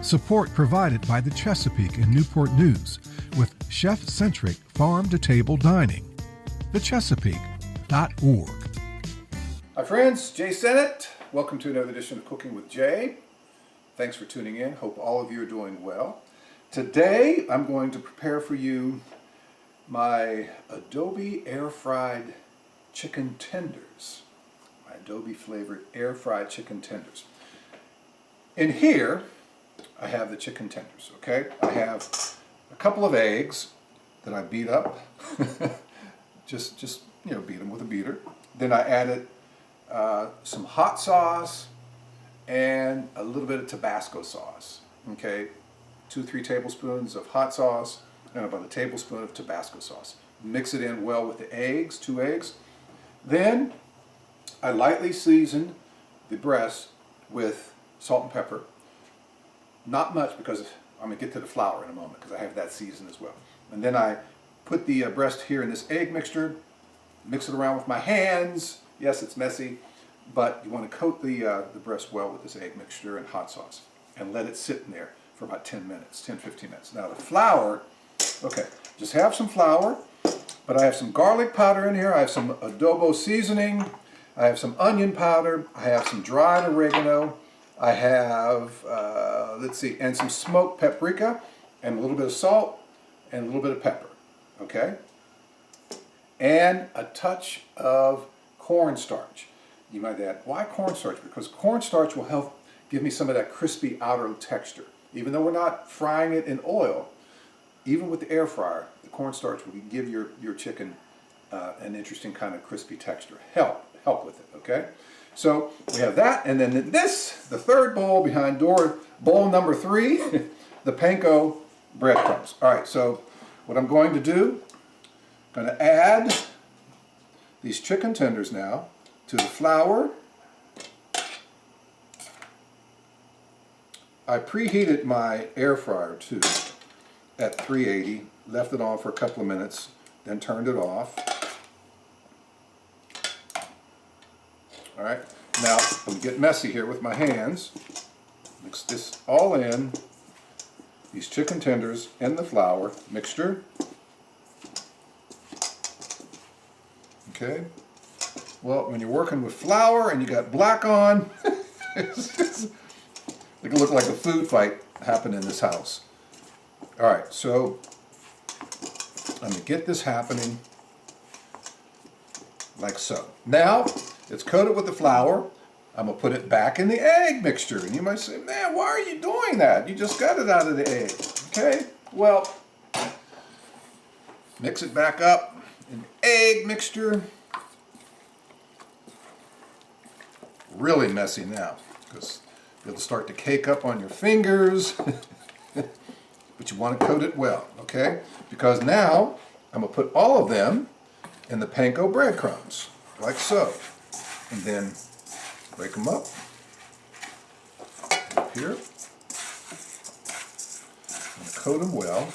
Support provided by the Chesapeake and Newport News with chef-centric farm-to-table dining. thechesapeake.org. Hi friends, Jay Sennett. Welcome to another edition of Cooking with Jay. Thanks for tuning in. Hope all of you are doing well. Today I'm going to prepare for you my Adobo air-fried chicken tenders. My Adobo flavored air-fried chicken tenders. In here I have the chicken tenders, okay? I have a couple of eggs that I beat up. just beat them with a beater. Then I added some hot sauce and a little bit of Tabasco sauce. Okay, 2-3 tablespoons of hot sauce and about a tablespoon of Tabasco sauce. Mix it in well with the eggs, 2 eggs. Then I lightly season the breast with salt and pepper. Not much, because I'm going to get to the flour in a moment because I have that seasoned as well. And then I put the breast here in this egg mixture, mix it around with my hands. Yes, it's messy, but you want to coat the breast well with this egg mixture and hot sauce and let it sit in there for about 10 minutes, 10-15 minutes. Now the flour, okay, just have some flour, but I have some garlic powder in here, I have some adobo seasoning, I have some onion powder, I have some dried oregano, I have, and some smoked paprika, and a little bit of salt, and a little bit of pepper, okay? And a touch of cornstarch. You might add, why cornstarch? Because cornstarch will help give me some of that crispy outer texture. Even though we're not frying it in oil, even with the air fryer, the cornstarch will give your chicken an interesting kind of crispy texture. Help with it, okay? So we have that, and then this, the third bowl behind bowl number 3, the Panko breadcrumbs. All right, so what I'm going to do, I'm going to add these chicken tenders now to the flour. I preheated my air fryer too at 380, left it on for a couple of minutes, then turned it off. All right, now I'm going to get messy here with my hands. Mix this all in, these chicken tenders and the flour mixture. Okay, well, when you're working with flour and you got black on, it can look like a food fight happened in this house. All right, so I'm going to get this happening like so. Now, it's coated with the flour. I'm going to put it back in the egg mixture. And you might say, man, why are you doing that? You just got it out of the egg. Okay, well, mix it back up in the egg mixture. Really messy now, because it'll start to cake up on your fingers. But you want to coat it well, okay? Because now I'm going to put all of them in the Panko breadcrumbs, like so. And then break them up here. And coat them well.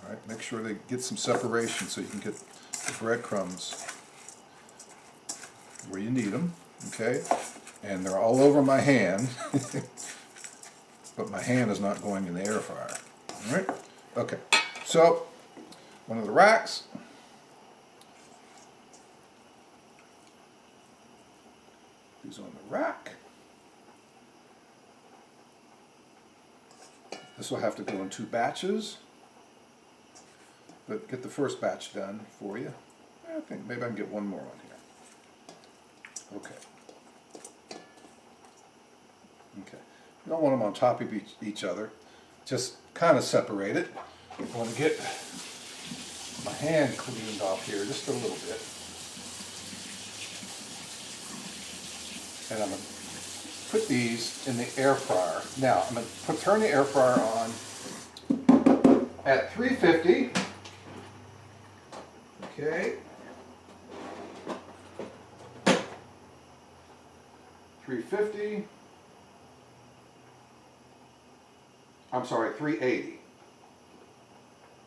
All right, make sure they get some separation so you can get the breadcrumbs where you need them, okay? And they're all over my hand, but my hand is not going in the air fryer. All right? Okay, so one of the racks. These on the rack. This will have to go in 2 batches, but get the first batch done for you. I think maybe I can get one more on here. Okay. Okay. You don't want them on top of each other. Just kind of separate it. I want to get my hand cleaned off here just a little bit. And I'm going to put these in the air fryer. Now, I'm going to turn the air fryer on at 350. Okay. 350. I'm sorry, 380.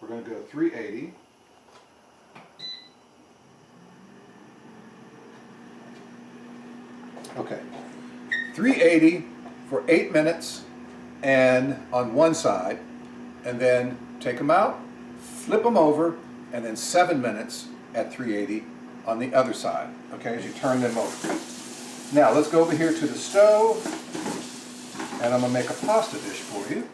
We're going to go 380. Okay. 380 for 8 minutes and on one side, and then take them out, flip them over, and then 7 minutes at 380 on the other side, okay, as you turn them over. Now let's go over here to the stove, and I'm going to make a pasta dish for you.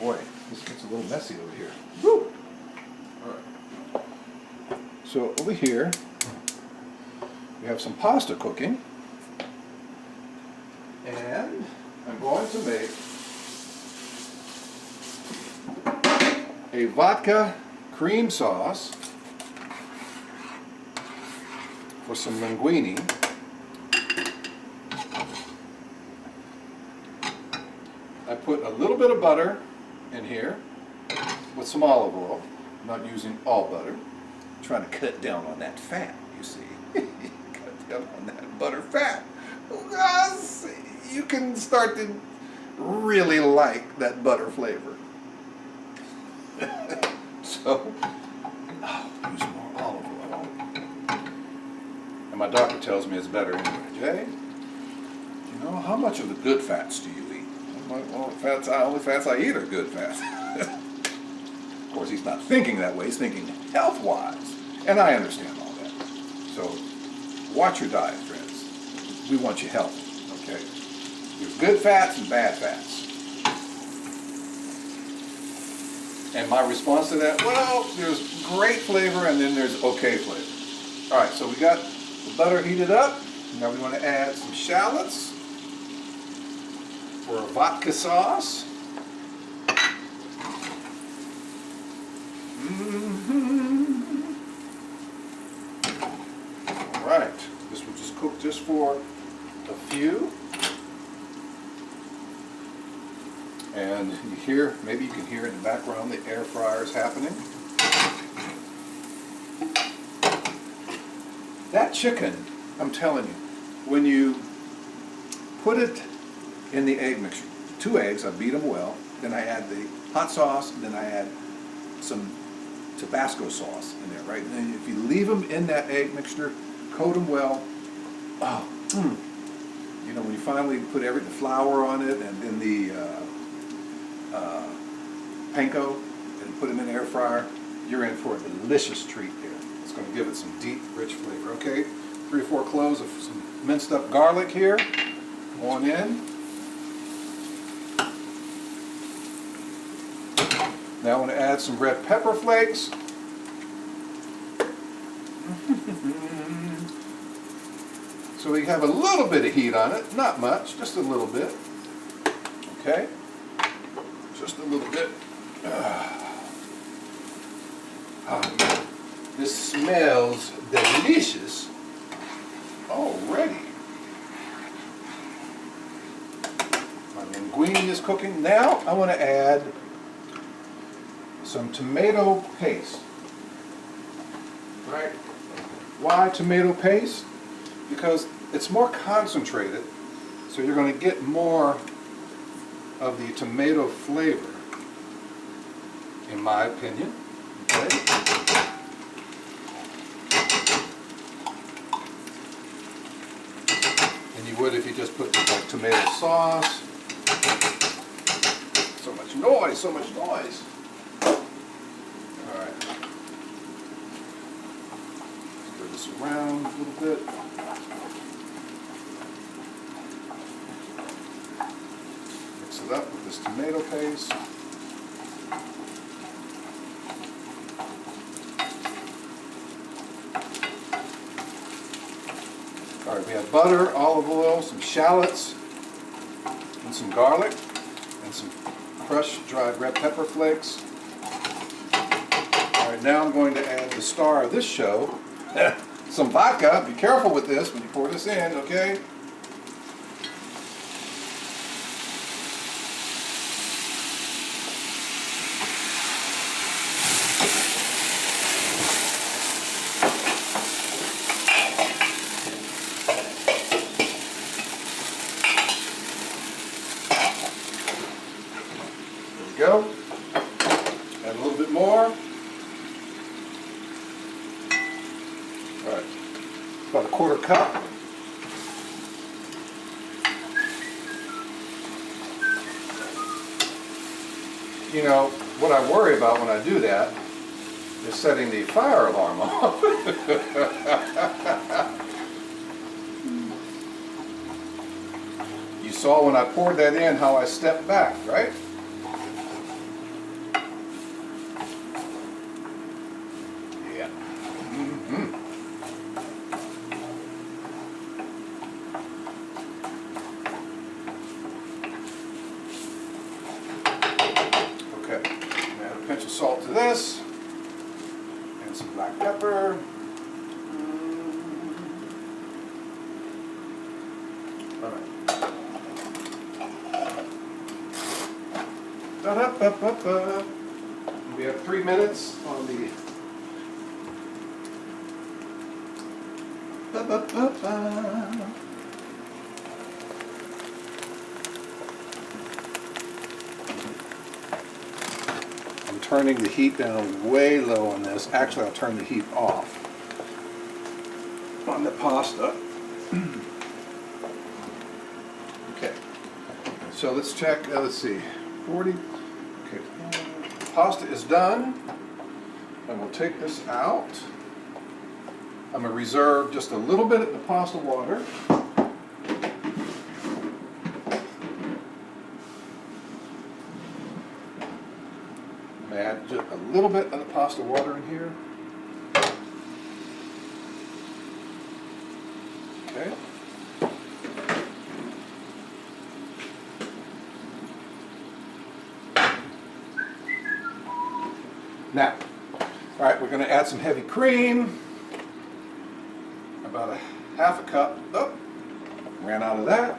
Boy, this gets a little messy over here. Woo! All right. So over here, we have some pasta cooking, and I'm going to make a vodka cream sauce for some linguine. I put a little bit of butter in here with some olive oil. I'm not using all butter. I'm trying to cut down on that fat, you see. Cut down on that butter fat. You can start to really like that butter flavor. So, use more olive oil. And my doctor tells me it's better anyway. Jay, you know, how much of the good fats do you eat? Well, only fats I eat are good fats. Of course, he's not thinking that way. He's thinking health-wise. And I understand all that. So, watch your diet, friends. We want you healthy, okay? There's good fats and bad fats. And my response to that, well, there's great flavor and then there's okay flavor. All right, so we got the butter heated up. Now we want to add some shallots for a vodka sauce. All right, this will just cook just for a few. And you hear, maybe you can hear in the background, the air fryer is happening. That chicken, I'm telling you, when you put it in the egg mixture, 2 eggs, I beat them well, then I add the hot sauce, and then I add some Tabasco sauce in there, right? And then if you leave them in that egg mixture, coat them well, you know, when you finally put the flour on it, and then the Panko, and put them in the air fryer, you're in for a delicious treat there. It's going to give it some deep, rich flavor. Okay, 3 or 4 cloves of some minced up garlic here. On in. Now I want to add some red pepper flakes. So we have a little bit of heat on it, not much, just a little bit. Okay, just a little bit. Oh, this smells delicious already. My linguine is cooking. Now I want to add some tomato paste. Right? Why tomato paste? Because it's more concentrated, so you're going to get more of the tomato flavor, in my opinion. Okay? And you would if you just put like tomato sauce. So much noise, so much noise. All right. Stir this around a little bit. Mix it up with this tomato paste. All right, we have butter, olive oil, some shallots, and some garlic, and some crushed dried red pepper flakes. All right, now I'm going to add the star of this show, some vodka. Be careful with this when you pour this in, okay? Go. Add a little bit more. All right, about a 1/4 cup. You know, what I worry about when I do that is setting the fire alarm off. You saw when I poured that in how I stepped back, right? Yeah. Mm-hmm. Okay, add a pinch of salt to this, and some black pepper. All right. Da-da-ba-ba-ba. We have 3 minutes on the. Ba-ba-ba-ba. I'm turning the heat down way low on this. Actually, I'll turn the heat off on the pasta. Okay, so let's check. Let's see, 40. Okay, pasta is done. And we'll take this out. I'm going to reserve just a little bit of the pasta water. Add just a little bit of the pasta water in here. Okay. Now, all right, we're going to add some heavy cream. About a half a cup. Oh, ran out of that.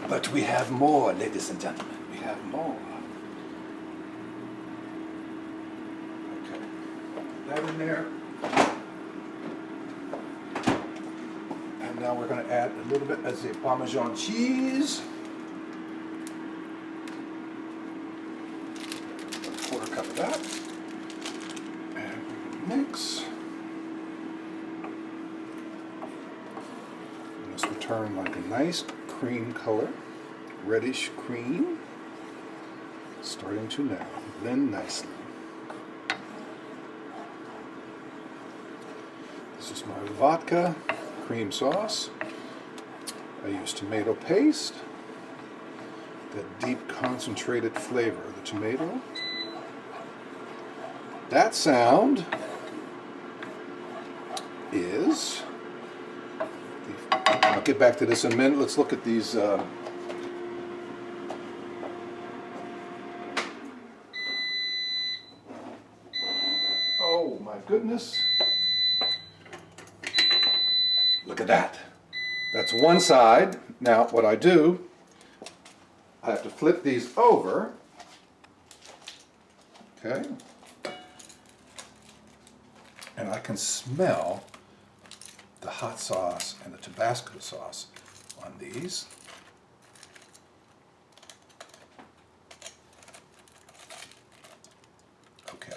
But we have more, ladies and gentlemen. We have more. Okay, put that in there. And now we're going to add a little bit of the Parmesan cheese. A quarter cup of that. And we mix. And this will turn like a nice cream color. Reddish cream. Starting to now blend nicely. This is my vodka cream sauce. I use tomato paste. That deep concentrated flavor of the tomato. That sound is, I'll get back to this in a minute. Let's look at these oh my goodness. Look at that. That's one side. Now what I do, I have to flip these over. Okay. And I can smell the hot sauce and the Tabasco sauce on these. Okay.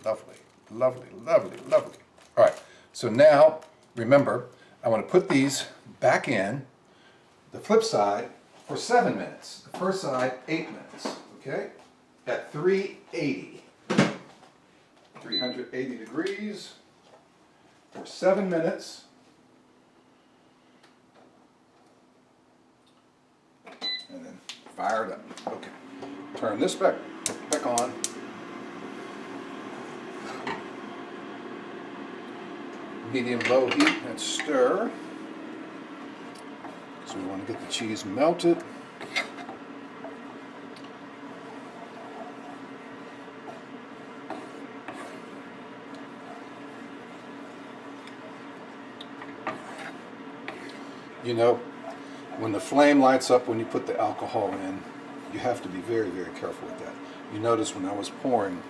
Lovely, lovely, lovely, lovely. All right, so now, remember, I want to put these back in the flip side for 7 minutes. The first side, 8 minutes, okay? At 380. 380 degrees for 7 minutes. And then fire it up. Okay. Turn this back on. Medium-low heat and stir. So we want to get the cheese melted. You know, when the flame lights up when you put the alcohol in, you have to be very, very careful with that. You notice when I was pouring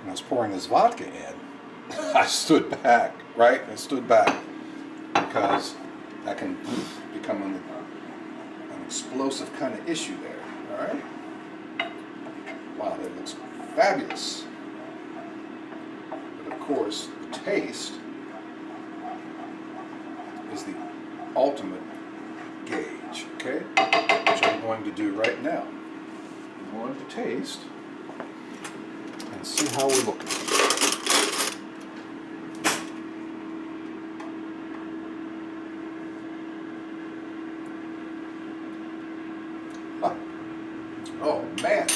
this vodka in, I stood back, right? I stood back because that can become an explosive kind of issue there, all right? Wow, that looks fabulous. But of course, the taste is the ultimate gauge, okay? Which I'm going to do right now. I'm going to taste and see how we're looking. Oh man,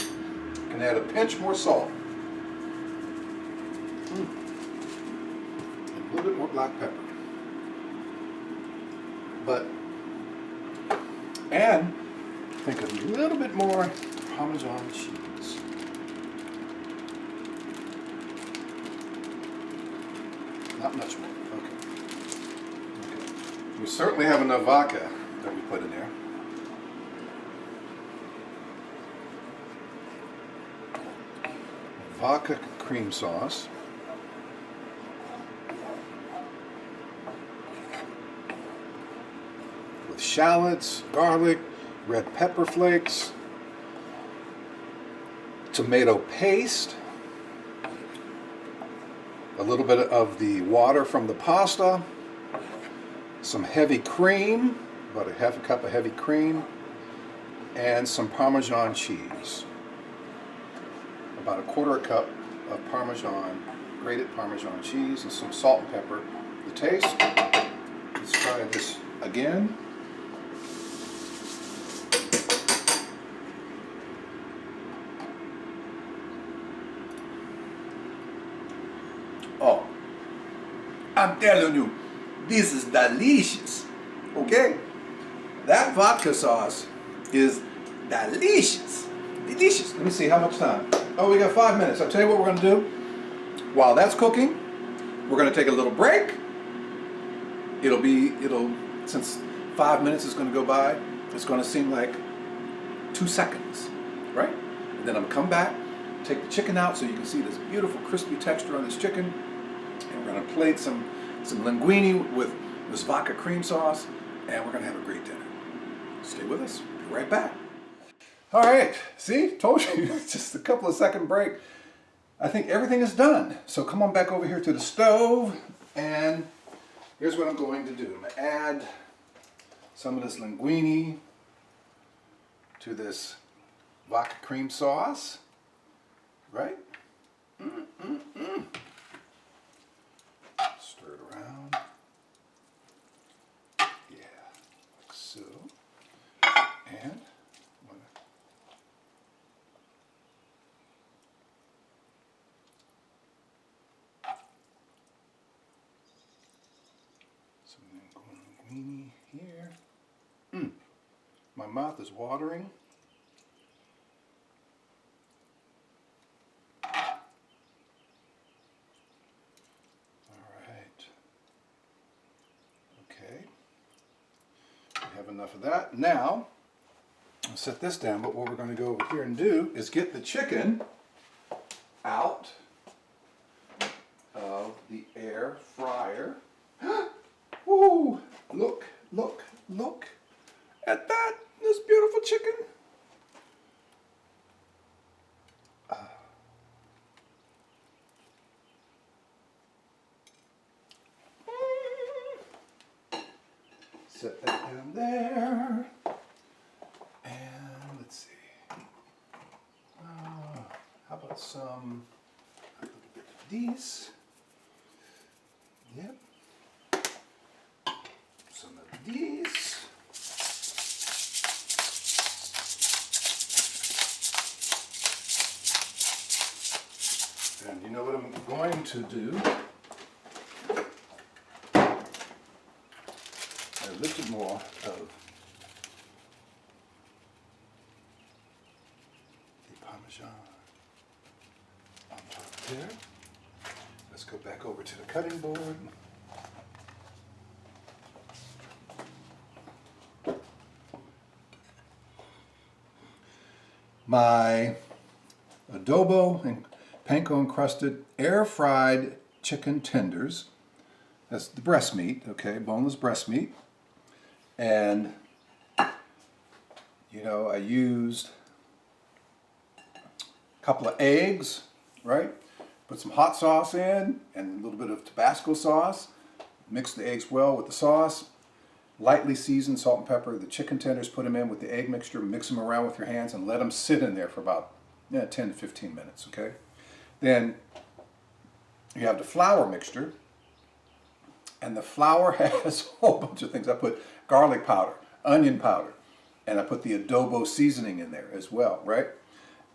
can add a pinch more salt. And a little bit more black pepper. And think of a little bit more Parmesan cheese. Not much more. Okay. We certainly have enough vodka that we put in there. Vodka cream sauce. With shallots, garlic, red pepper flakes, tomato paste, a little bit of the water from the pasta, some heavy cream, about a half a cup of heavy cream, and some Parmesan cheese. About a quarter cup of Parmesan, grated Parmesan cheese, and some salt and pepper. The taste. Let's try this again. Oh, I'm telling you, this is delicious. Okay? That vodka sauce is delicious. Delicious. Let me see, how much time? Oh, we got 5 minutes. I'll tell you what we're going to do. While that's cooking, we're going to take a little break. Since 5 minutes is going to go by, it's going to seem like 2 seconds, right? And then I'm going to come back, take the chicken out so you can see this beautiful crispy texture on this chicken. And we're going to plate some linguine with this vodka cream sauce, and we're going to have a great dinner. Stay with us. Be right back. All right, see, told you, just a couple of second break. I think everything is done. So come on back over here to the stove, and here's what I'm going to do. I'm going to add some of this linguine to this vodka cream sauce, right? Stir it around. Yeah, like so. And linguine here. My mouth is watering. Alright. Okay. We have enough of that. Now, I'll set this down, but what we're going to go over here and do is get the chicken out of the air fryer. Woo! Look, look, look at that! This beautiful chicken. Set that down there. And let's see. How about a little bit of these? Yep. Some of these. And you know what I'm going to do? A little more of the Parmesan on top there. Let's go back over to the cutting board. My Adobo and Panko Encrusted air-fried chicken tenders. That's the breast meat, okay, boneless breast meat. And, you know, I used a couple of eggs, right? Put some hot sauce in and a little bit of Tabasco sauce. Mix the eggs well with the sauce. lightly seasoned salt and pepper. The chicken tenders, put them in with the egg mixture, mix them around with your hands, and let them sit in there for about 10 to 15 minutes, okay? Then you have the flour mixture, and the flour has a whole bunch of things. I put garlic powder, onion powder, and I put the adobo seasoning in there as well, right?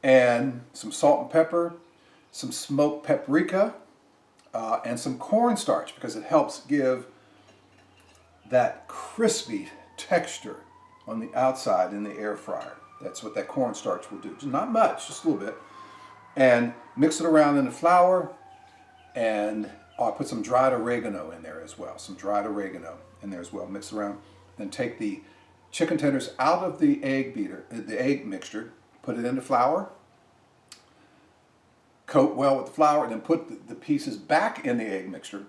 And some salt and pepper, some smoked paprika, and some cornstarch, because it helps give that crispy texture on the outside in the air fryer. That's what that cornstarch will do. Not much, just a little bit. And mix it around in the flour, and I put some dried oregano in there as well. Some dried oregano in there as well. Mix it around. Then take the chicken tenders out of the egg beater, the egg mixture, put it in the flour, coat well with the flour, and then put the pieces back in the egg mixture,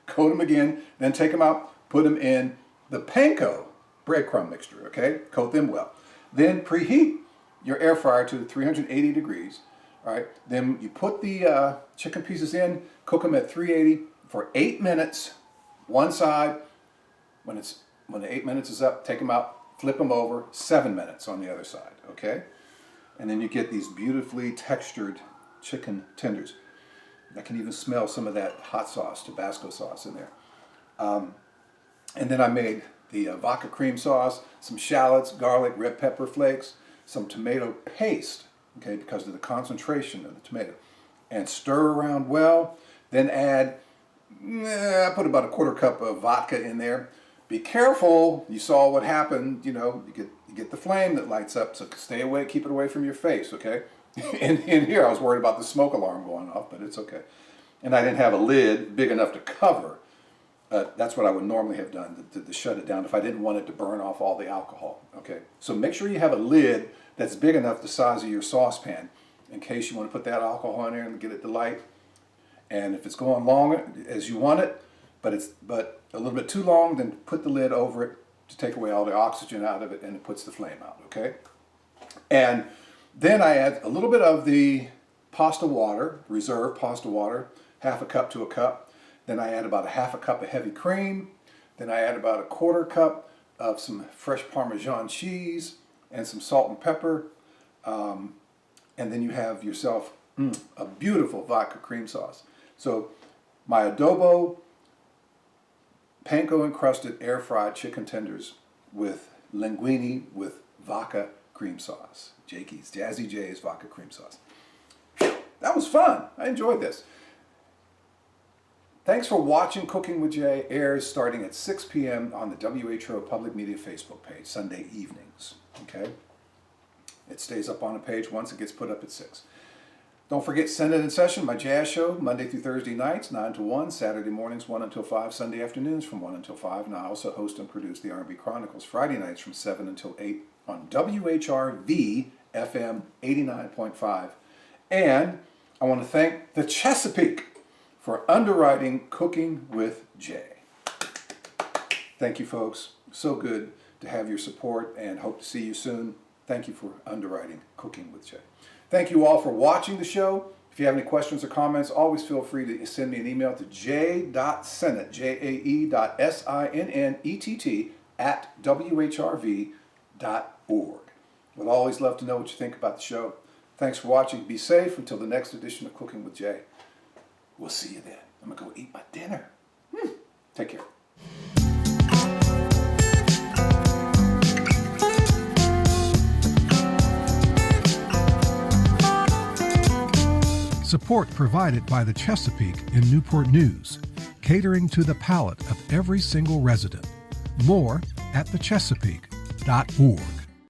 coat them again, then take them out, put them in the Panko breadcrumb mixture, okay? Coat them well. Then preheat your air fryer to 380 degrees, all right? Then you put the chicken pieces in, cook them at 380 for 8 minutes, one side. When the 8 minutes is up, take them out, flip them over, 7 minutes on the other side, okay? And then you get these beautifully textured chicken tenders. I can even smell some of that hot sauce, Tabasco sauce in there. And then I made the vodka cream sauce, some shallots, garlic, red pepper flakes, some tomato paste, okay, because of the concentration of the tomato. And stir around well. Then add, I put about a quarter cup of vodka in there. Be careful, you saw what happened, you get the flame that lights up, so stay away, keep it away from your face, okay? In here I was worried about the smoke alarm going off, but it's okay. And I didn't have a lid big enough to cover. That's what I would normally have done to shut it down if I didn't want it to burn off all the alcohol, okay? So make sure you have a lid that's big enough the size of your saucepan in case you want to put that alcohol in there and get it to light. And if it's going long as you want it, but a little bit too long, then put the lid over it to take away all the oxygen out of it, and it puts the flame out, okay? And then I add a little bit of the pasta water, reserve pasta water, half a cup to a cup. Then I add about a half a cup of heavy cream. Then I add about a quarter cup of some fresh Parmesan cheese and some salt and pepper. And then you have yourself a beautiful vodka cream sauce. So my adobo, Panko encrusted air fried chicken tenders with linguine with vodka cream sauce. Jakey's, Jazzy J's vodka cream sauce. That was fun. I enjoyed this. Thanks for watching Cooking with Jay. Airs starting at 6 p.m. on the WHO Public Media Facebook page, Sunday evenings. Okay? It stays up on the page once it gets put up at 6. Don't forget Send It in Session, my jazz show, Monday through Thursday nights, 9 to 1, Saturday mornings, 1 until 5, Sunday afternoons from 1 until 5. And I also host and produce the R&B Chronicles Friday nights from 7 until 8 on WHRV FM 89.5. And I want to thank the Chesapeake for underwriting Cooking with Jay. Thank you, folks. So good to have your support, and hope to see you soon. Thank you for underwriting Cooking with Jay. Thank you all for watching the show. If you have any questions or comments, always feel free to send me an email to j.sennett, jae.sinnett @whrv.org. Would always love to know what you think about the show. Thanks for watching. Be safe until the next edition of Cooking with Jay. We'll see you then. I'm going to go eat my dinner. Take care. Support provided by the Chesapeake in Newport News, catering to the palate of every single resident. More at thechesapeake.org.